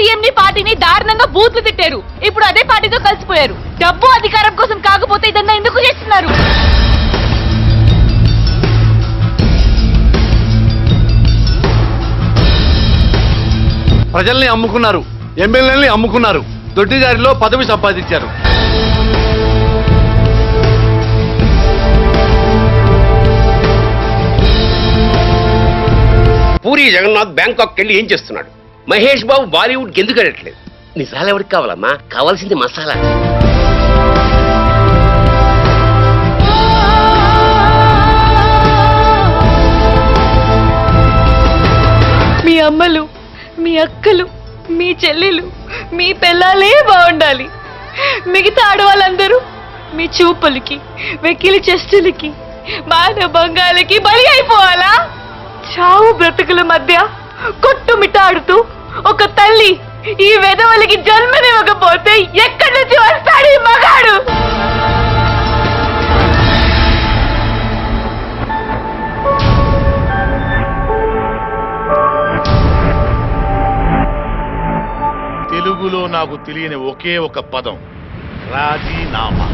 సీఎంని పార్టీని దారుణంగా బూత్లు తిట్టారు. ఇప్పుడు అదే పార్టీతో కలిసిపోయారు. డబ్బు అధికారం కోసం కాకపోతే ఇదన్నా ఎందుకు చేస్తున్నారు? ప్రజల్ని అమ్ముకున్నారు, ఎమ్మెల్యేలని అమ్ముకున్నారు, దొడ్డిదారిలో పదవి సంపాదించారు. పూరి జగన్నాథ్ బ్యాంకాక్ వెళ్ళి ఏం చేస్తున్నాడు? మహేష్ బాబు బాలీవుడ్కి ఎందుకు వెళ్ళట్లేదు? నిజాలు ఎవరికి కావాలమ్మా? కావాల్సింది మసాలా. మీ అమ్మలు, మీ అక్కలు, మీ చెల్లెలు, మీ పిల్లలే బాగుండాలి. మిగతా ఆడవాళ్ళందరూ మీ చూపులకి, వెకిలి చెస్టులకి, మానభంగాలకి బలి అయిపోవాలా? చావు బ్రతుకుల మధ్య కొట్టుమిట్టాడుతూ ఒక తల్లి ఈ వెధవలకి జన్మనివ్వకపోతే ఎక్కడి నుంచి వస్తాడు ఈ మగాడు? తెలుగులో నాకు తెలియని ఒకే ఒక పదం రాజీనామా.